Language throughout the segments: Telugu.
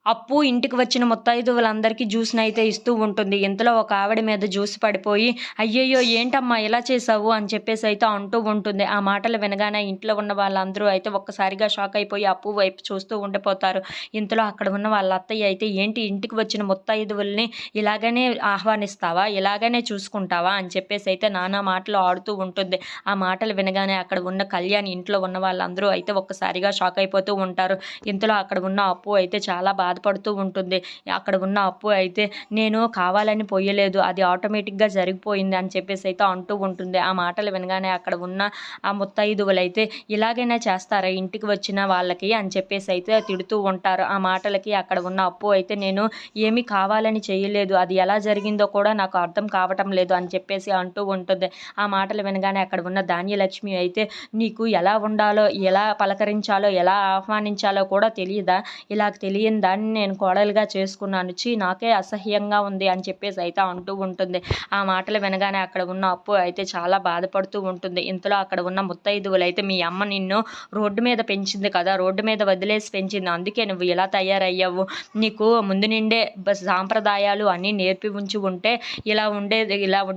అప్పు ఇంటికి వచ్చిన ముత్తైదువులందరికీ జ్యూస్‌నైతే ఇస్తూ ఉంటుంది. ఇంతలో ఒక ఆవిడ మీద జ్యూస్ పడిపోయి, "అయ్యయ్యో! ఏంటమ్మా ఇలా చేశావు?" అని చెప్పేసైతే అంటూ ఉంటుంది. ఆ మాటలు వినగానే ఇంట్లో ఉన్న వాళ్ళందరూ అయితే ఒక్కసారిగా షాక్ అయిపోయి అప్పు వైపు చూస్తూ ఉండిపోతారు. ఇంతలో అక్కడ ఉన్న వాళ్ళ అత్తయ్య అయితే, "ఏంటి ఇంటికి వచ్చిన ముత్తైదువుల్ని ఇలాగనే ఆహ్వానిస్తావా? ఇలాగనే చూసుకుంటావా?" అని చెప్పేసైతే నానా మాటలు ఆడుతూ ఉంటుంది. ఆ మాటలు వినగానే అక్కడ ఉన్న కళ్యాణి ఇంట్లో ఉన్న వాళ్ళందరూ అయితే ఒక్కసారిగా షాక్ అయిపోతూ ఉంటారు. ఇంతలో అక్కడ ఉన్న అప్పు అయితే చాలా బాధపడుతూ ఉంటుంది. అక్కడ ఉన్న అప్పు అయితే, "నేను కావాలని పొయ్యలేదు. అది ఆటోమేటిక్‌గా జరిగిపోయింది" అని చెప్పేసైతే అంటూ ఉంటుంది. ఆ మాటలు వినగానే అక్కడ ఉన్న ఆ ముత్తైదువులైతే, "ఇలాగైనా చేస్తారా ఇంటికి వచ్చిన వాళ్ళకి" అని చెప్పేసైతే తిడుతూ ఉంటారు. ఆ మాటలకి అక్కడ ఉన్న అప్పు అయితే, "నేను ఏమీ కావాలని చేయలేదు. అది ఎలా జరిగిందో కూడా నాకు అర్థం కావటం లేదు" అని చెప్పేసి అంటూ ఉంటుంది. ఆ మాటలు వినగానే అక్కడ ఉన్న ధాన్యలక్ష్మి అయితే, "నీకు ఎలా ఉండాలో, ఎలా పలకరించాలో, ఎలా ఆహ్వానించాలో కూడా తెలీదా? ఇలా తెలియని దాన్ని నేను కోడలుగా చేసుకున్నాను. ఛీ! నాకే అసహ్యంగా ఉంది" అని చెప్పేసి అయితే అంటూ ఉంటుంది. ఆ మాటలు వినగానే అక్కడ ఉన్న అప్పు అయితే చాలా బాధపడుతూ ఉంటుంది. ఇంతలో అక్కడ ఉన్న ముత్తైదువులైతే, "మీ అమ్మ నిన్ను రోడ్డు మీద పెంచింది కదా! రోడ్డు మీద వదిలేసి పెంచింది. అందుకే నువ్వు ఇలా తయారయ్యావు. నీకు ముందు నిండే సాంప్రదాయాలు అన్నీ నేర్పి ఉంచి ఉంటే ఇలా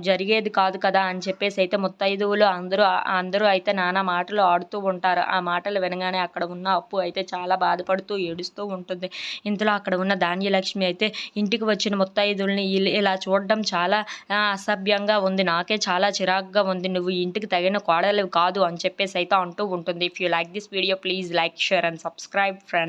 జరిగేది కాదు కదా!" అని చెప్పేసి అయితే ముత్తైదువులు అందరూ అయితే నానా మాటలు ఆడుతూ ఉంటారు. ఆ మాటలు వినగానే అక్కడ ఉన్న అప్పు అయితే చాలా బాధపడుతూ ఏడుస్తూ ఉంటుంది. ఇంతలో అక్కడ ఉన్న ధాన్యలక్ష్మి అయితే, "ఇంటికి వచ్చిన ముత్తైదుల్ని ఇలా చూడడం చాలా అసభ్యంగా ఉంది. నాకే చాలా చిరాకుగా ఉంది. నువ్వు ఈ ఇంటికి తగిన కోడలివి కాదు" అని చెప్పేసి అయితే అంటూ ఉంటుంది. If you like this video please like, share and subscribe friends.